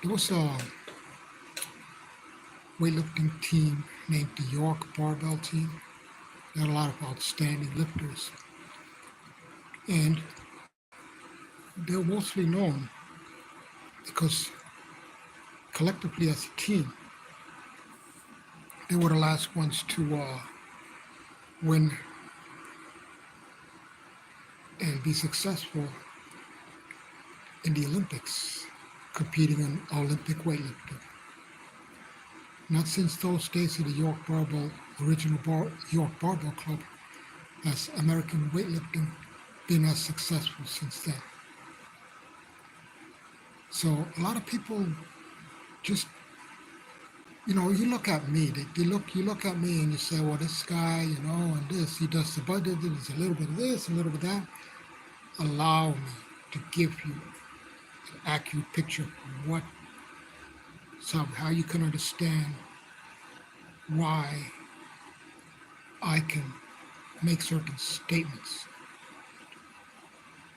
There was a weightlifting team named the York Barbell Team. They had a lot of outstanding lifters, and they're mostly known because collectively as a team, they were the last ones to win and be successful in the Olympics, competing in Olympic weightlifting. Not since those days of the York Barbell, York Barbell Club, has American weightlifting been as successful since then. So a lot of people just, you look at me, you look at me and you say, well, this guy, and this, he does the budget, there's a little bit of this, a little bit of that. Allow me to give you an accurate picture of how you can understand why I can make certain statements.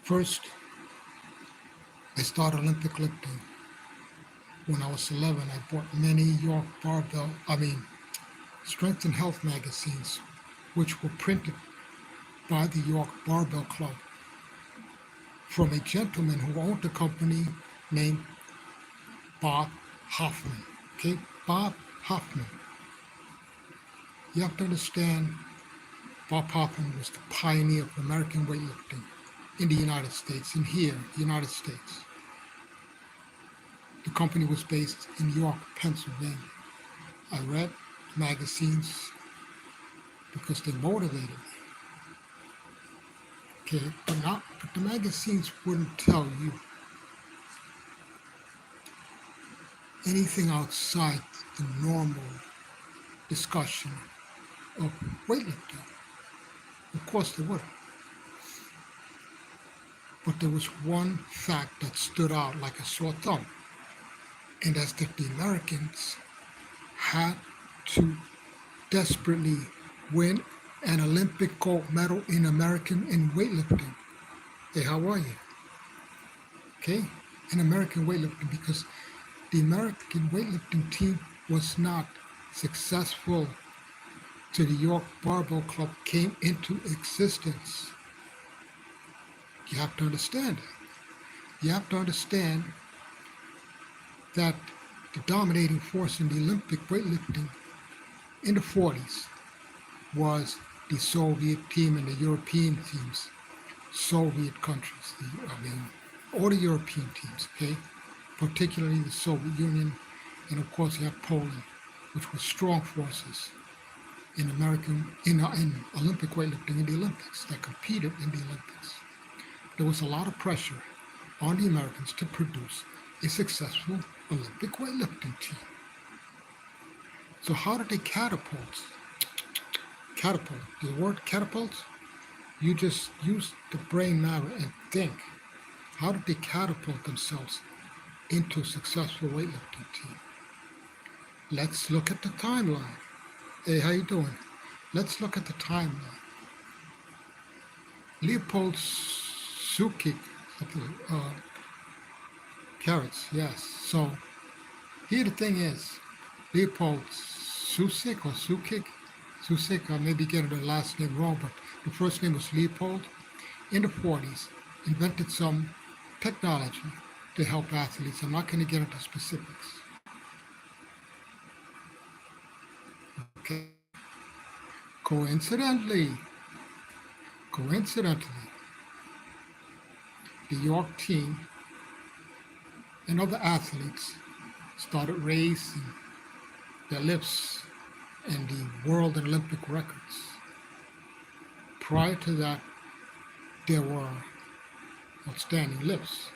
First, I started Olympic lifting when I was 11. I bought many Strength and Health magazines, which were printed by the York Barbell Club from a gentleman who owned a company named Bob Hoffman. Okay, Bob Hoffman. You have to understand, Bob Hoffman was the pioneer of American weightlifting in the United States, the United States. The company was based in York, Pennsylvania. I read magazines because they motivated me. Okay, but the magazines wouldn't tell you anything outside the normal discussion of weightlifting. Of course they wouldn't. But there was one fact that stood out like a sore thumb, and that's that the Americans had to desperately win an Olympic gold medal in weightlifting. Hey, how are you? Okay, in American weightlifting, because the American weightlifting team was not successful till the York Barbell Club came into existence. You have to understand that. You have to understand that the dominating force in the Olympic weightlifting in the 40s was the Soviet team and the European teams, Soviet countries, all the European teams, okay? Particularly the Soviet Union, and of course you have Poland, which were strong forces in Olympic weightlifting in the Olympics, that competed in the Olympics. There was a lot of pressure on the Americans to produce a successful Olympic weightlifting team. So how did they catapult? Catapult, the word catapult, you just use the brain matter and think. How did they catapult themselves into a successful weightlifting team? Let's look at the timeline. Hey, how you doing? Let's look at the timeline. Leopold Sukik, carrots, yes. So here the thing is, Leopold Susik or Susik, I may be getting the last name wrong, but the first name was Leopold. In the 40s, invented some technology to help athletes. I'm not going to get into specifics. Okay. Coincidentally, the York team and other athletes started raising their lifts and the world and Olympic records. Prior to that, there were outstanding lifts.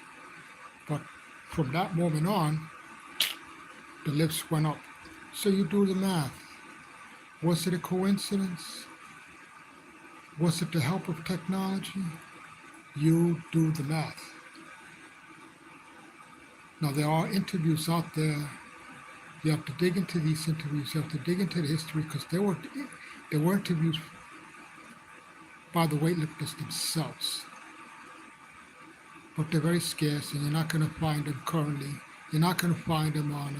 But from that moment on, the lifts went up. So you do the math. Was it a coincidence? Was it the help of technology? You do the math. Now, there are interviews out there. You have to dig into these interviews. You have to dig into the history, because there were interviews by the weightlifters themselves. But they're very scarce, and you're not going to find them currently You're not going to find them on,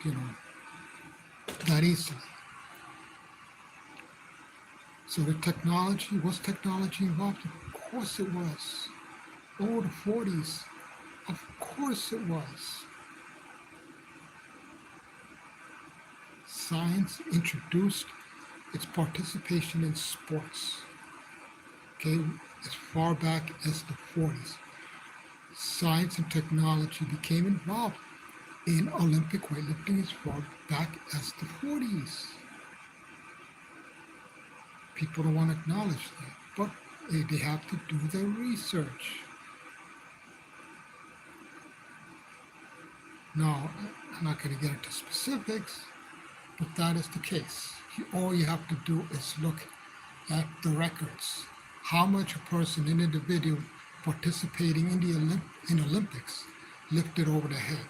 you know, that easily. So the technology, was technology involved? Of course it was. Oh, the 40s. Of course it was. Science introduced its participation in sports. Okay, as far back as the 40s. Science and technology became involved in Olympic weightlifting as far back as the 40s. People don't want to acknowledge that, but they have to do their research. Now, I'm not going to get into specifics, but that is the case. All you have to do is look at the records. How much a person, an individual participating in the Olympics lifted over the head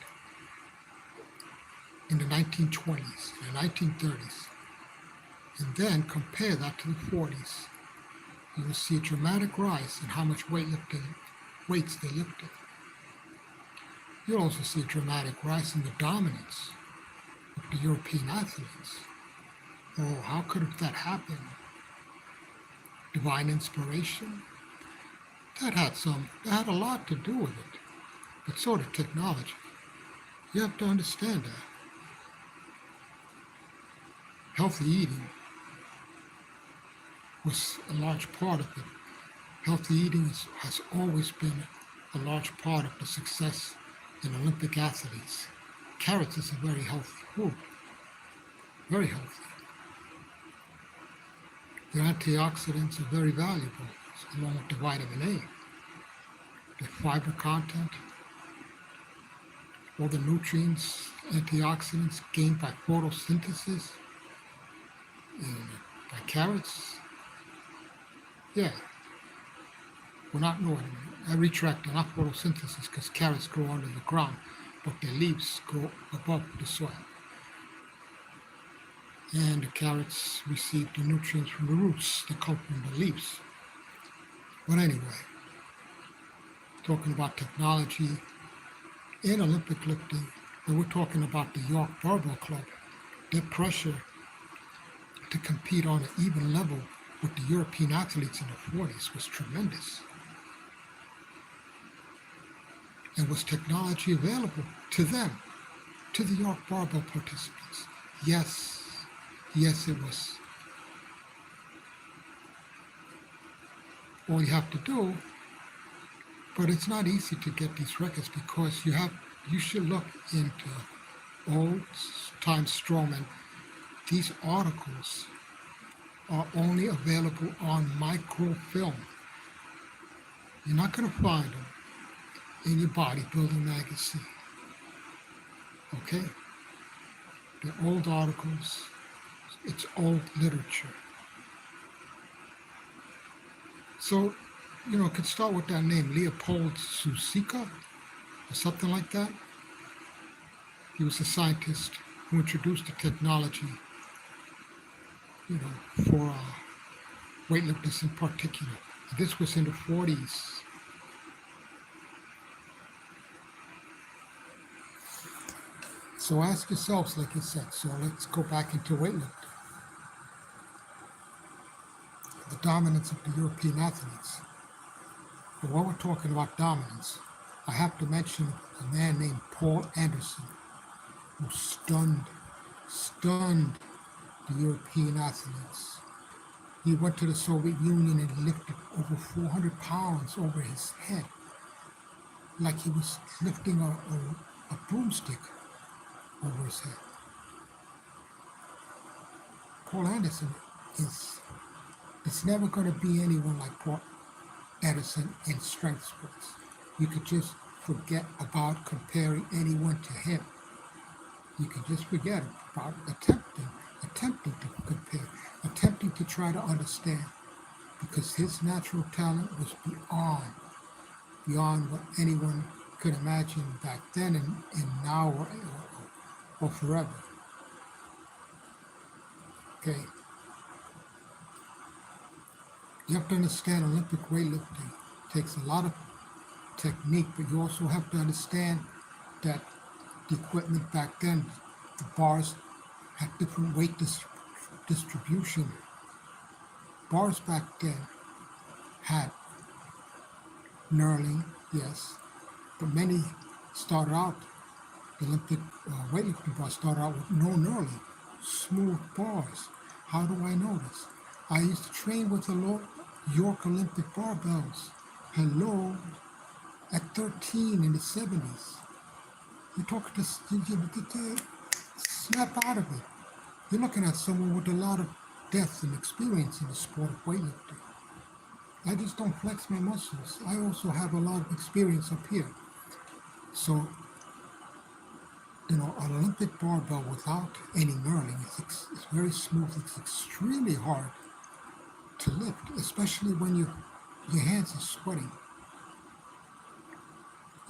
in the 1920s, the 1930s, and then compare that to the 40s. You will see a dramatic rise in how much weights they lifted. You'll also see a dramatic rise in the dominance of the European athletes. Oh, how could that happen? Divine inspiration? That had a lot to do with it, but so did technology. You have to understand that. Healthy eating was a large part of it. Healthy eating has always been a large part of the success in Olympic athletes. Carrots is a very healthy food, very healthy. The antioxidants are very valuable, along with the vitamin A. The fiber content, all the nutrients, antioxidants gained by photosynthesis, and by carrots. Yeah, well, not no, I retract, not photosynthesis because carrots grow under the ground, but their leaves grow above the soil. And the carrots receive the nutrients from the roots that come from the leaves. But anyway, talking about technology in Olympic lifting, and we're talking about the York Barbell Club, their pressure to compete on an even level with the European athletes in the 40s was tremendous. And was technology available to them, to the York Barbell participants? Yes, yes it was. All you have to do, but it's not easy to get these records because you should look into old time strongmen. These articles are only available on microfilm. You're not going to find them in your bodybuilding magazine. Okay? They're old articles. It's old literature. So, it could start with that name, Leopold Susika, or something like that. He was a scientist who introduced the technology, for weightlifters in particular. This was in the 40s. So ask yourselves, like I said, so let's go back into weightlifting. The dominance of the European athletes. But while we're talking about dominance, I have to mention a man named Paul Anderson, who stunned the European athletes. He went to the Soviet Union and lifted over 400 pounds over his head, like he was lifting a broomstick over his head. Paul Anderson it's never going to be anyone like Paul Anderson in strength sports. You could just forget about comparing anyone to him. You can just forget about attempting to compare, attempting to try to understand, because his natural talent was beyond what anyone could imagine back then and now or forever. Okay. You have to understand Olympic weightlifting takes a lot of technique, but you also have to understand that the equipment back then, the bars had different weight distribution. Bars back then had knurling, yes, but many started out, the Olympic weightlifting bars started out with no knurling, smooth bars. How do I know this? I used to train with the York Olympic barbells. Hello, at 13 in the 70s. You're talking to snap out of it. You're looking at someone with a lot of depth and experience in the sport of weightlifting. I just don't flex my muscles. I also have a lot of experience up here. So, an Olympic barbell without any knurling, it's very smooth. It's extremely hard to lift, especially when your hands are sweating.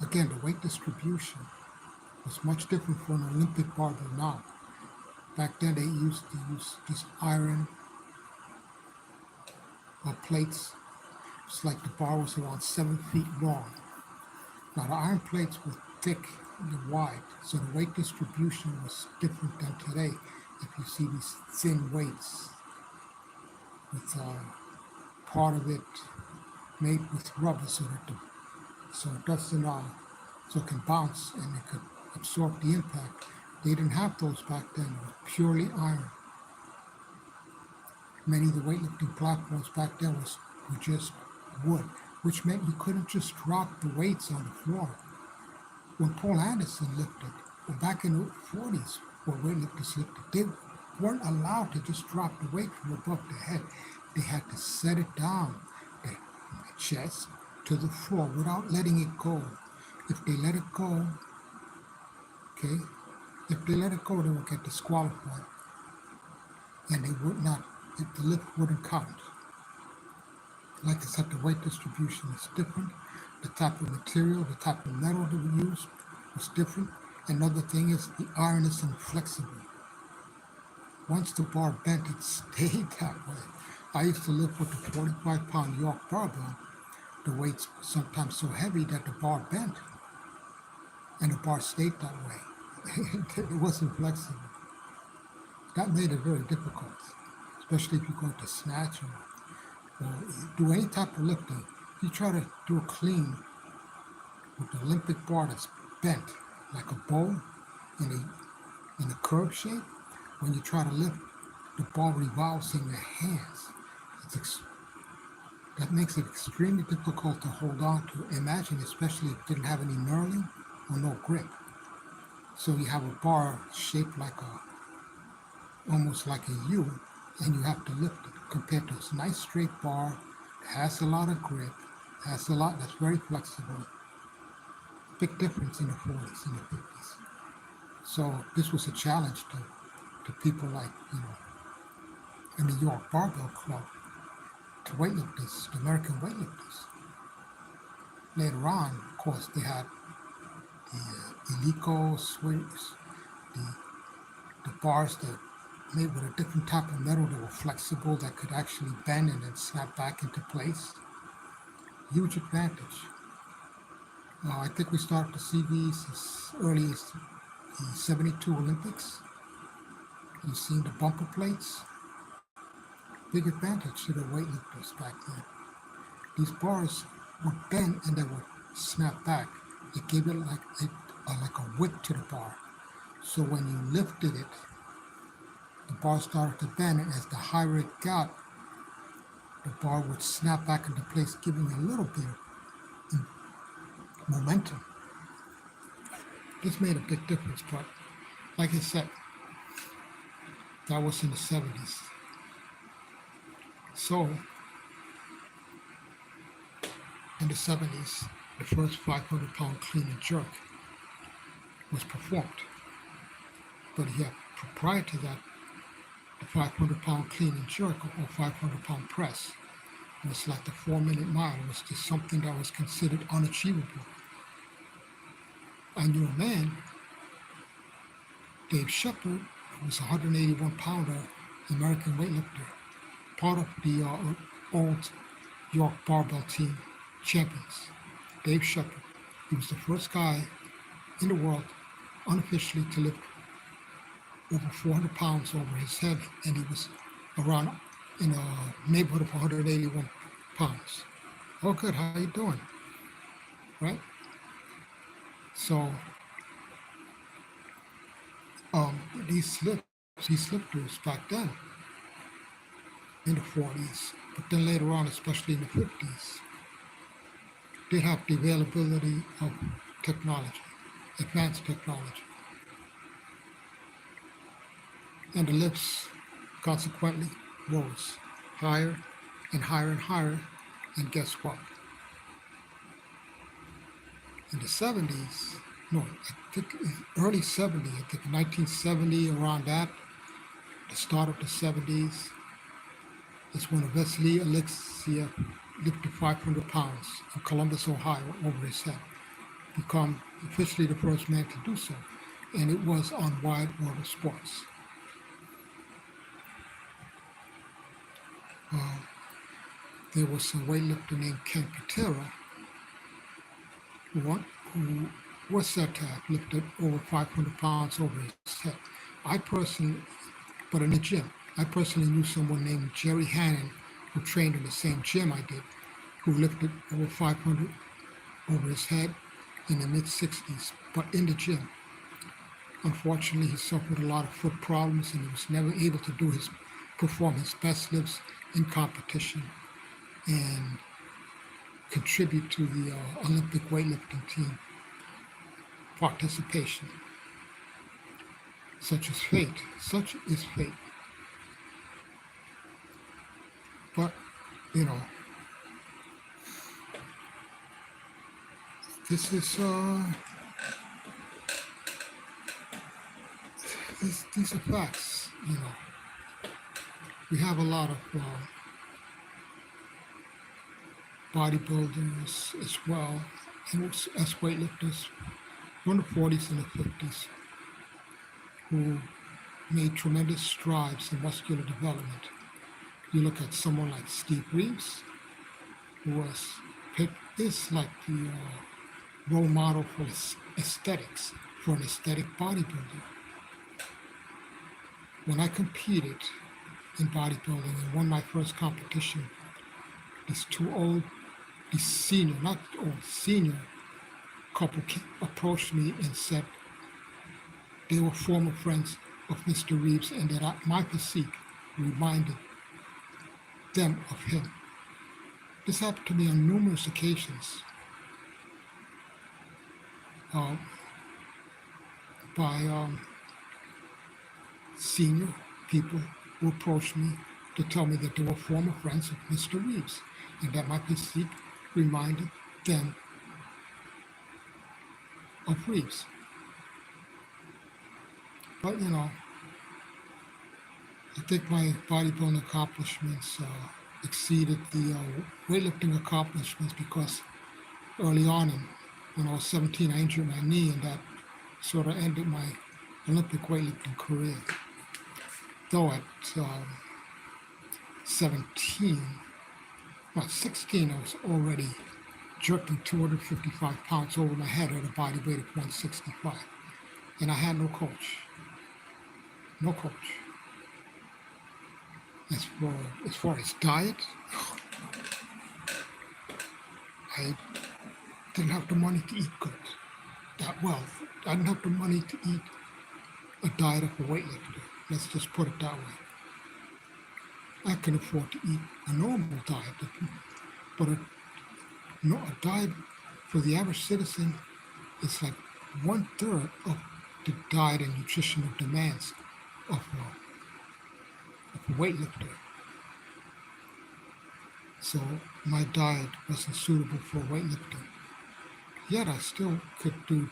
Again, the weight distribution was much different for an Olympic barbell now. Back then, they used to use just iron or plates. It's like the bar was around 7 feet long. Now, the iron plates were thick and wide, so the weight distribution was different than today. If you see these thin weights with part of it made with rubber so it doesn't so it can bounce and it could absorb the impact. They didn't have those back then. It was purely iron. Many of the weightlifting platforms back then were just wood, which meant you couldn't just drop the weights on the floor. When Paul Anderson lifted, or back in the 40s, when weightlifters lifted, they weren't allowed to just drop the weight from above their head. They had to set it down, the chest, to the floor without letting it go. If they let it go, okay, if they let it go, they would get disqualified. And they would not, the lift wouldn't count. Like I said, the weight distribution is different. The type of material, the type of metal that we use was different. Another thing is the iron is inflexible. Once the bar bent, it stayed that way. I used to lift with a 45-pound York barbell. The weight's sometimes so heavy that the bar bent, and the bar stayed that way. It wasn't flexible. That made it very difficult, especially if you go to snatch or do any type of lifting. If you try to do a clean with the Olympic bar that's bent like a bow in a curve shape, when you try to lift, the ball revolves in your hands. That makes it extremely difficult to hold on to. Imagine, especially if it didn't have any knurling or no grip. So you have a bar shaped like almost like a U, and you have to lift it compared to this nice straight bar that has a lot of grip, that's very flexible. Big difference in the 40s and the 50s. So this was a challenge to people like, the New York Barbell Club, to weightlifters, the American weightlifters. Later on, of course, they had the Eleiko swings, the bars that made with a different type of metal that were flexible, that could actually bend and then snap back into place. Huge advantage. I think we started to see these as early as the 72 Olympics. You've seen the bumper plates. Big advantage to the weightlifters back then. These bars would bend and they would snap back. It gave it like a whip to the bar. So when you lifted it, the bar started to bend, and as the higher it got, the bar would snap back into place, giving a little bit of momentum. This made a big difference, but like I said, that was in the 70s. So, in the 70s, the first 500-pound clean and jerk was performed. But yet, prior to that, the 500-pound clean and jerk or 500-pound press was like the 4-minute mile. It was just something that was considered unachievable. I knew a man, Dave Shepard, who was a 181-pounder American weightlifter, part of the old York Barbell Team champions. Dave Shepard. He was the first guy in the world unofficially to lift over 400 pounds over his head, and he was around in a neighborhood of 181 pounds. Oh, good. How you doing? Right. So um, these lifters back then in the 40s, but then later on, especially in the 50s, did have the availability of technology, advanced technology, and the lifts consequently rose higher and higher and higher. And guess what? In the 70s, no, I think early 70s, I think 1970, around that, the start of the 70s, is when Wesley Alexia lifted 500 pounds in Columbus, Ohio, over his head, become officially the first man to do so. And it was on Wide World of Sports. Uh, there was a weightlifter named Ken Patera who was said to have lifted over 500 pounds over his head. I personally, but in the gym, I personally knew someone named Jerry Hannon who trained in the same gym I did, who lifted over 500 over his head in the mid 60s, but in the gym. Unfortunately, he suffered a lot of foot problems and he was never able to perform his best lifts in competition and contribute to the Olympic weightlifting team participation. Such is fate. Such is fate. But, you know, this is, these are facts, you know. We have a lot of bodybuilders as well, and as weightlifters from the 40s and the 50s who made tremendous strides in muscular development. You look at someone like Steve Reeves, who was picked is like the role model for aesthetics, for an aesthetic bodybuilder. When I competed in bodybuilding and won my first competition, these senior, not old, senior couple approached me and said they were former friends of Mr. Reeves and that my physique reminded them of him. This happened to me on numerous occasions uh, by senior people who approached me to tell me that they were former friends of Mr. Reeves and that my physique reminded them of Reeves. But, you know, I think my bodybuilding accomplishments exceeded the weightlifting accomplishments because early on, when I was 17, I injured my knee, and that sort of ended my Olympic weightlifting career. Though at 17, not 16, I was already jerking 255 pounds over my head at a body weight of 165. And I had no coach. No coach. As far as diet, I didn't have the money to eat good. I didn't have the money to eat a diet of a weightlifter. Let's just put it that way. I can afford to eat a normal diet, but a diet for the average citizen is like 1/3 of the diet and nutritional demands of a weightlifter. So my diet wasn't suitable for weightlifting. Yet I still could do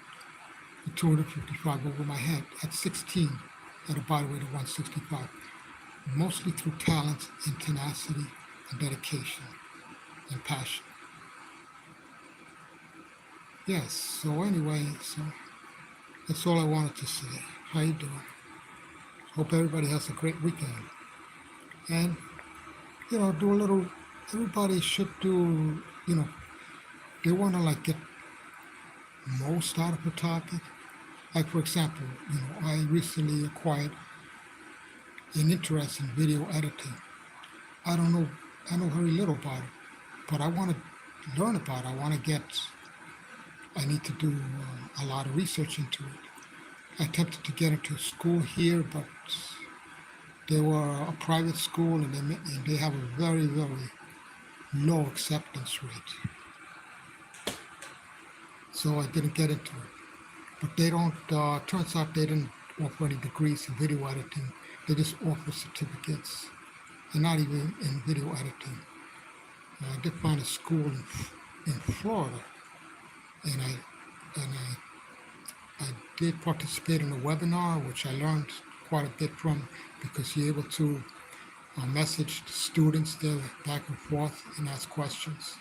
the 255 over my head at 16 at a body weight of 165, mostly through talent and tenacity and dedication and passion. Yes, so anyway, so that's all I wanted to say. How you doing? Hope everybody has a great weekend. And, you know, everybody should do, you know, they want to like get most out of a topic. Like for example, I recently acquired an interest in video editing. I don't know, I know very little about it, but I want to learn about it. I need to do a lot of research into it. I attempted to get into school here, but they were a private school and they have a very, very low acceptance rate. So I didn't get into it. But they don't, turns out they didn't offer any degrees in video editing. They just offer certificates, and not even in video editing. I did find a school in Florida, and I did participate in a webinar, which I learned quite a bit from, because you're able to message the students there back and forth and ask questions.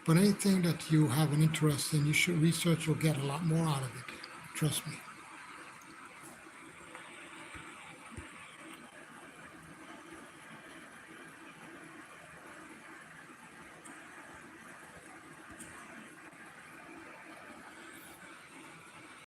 But anything that you have an interest in, you should research. You'll get a lot more out of it. Trust me.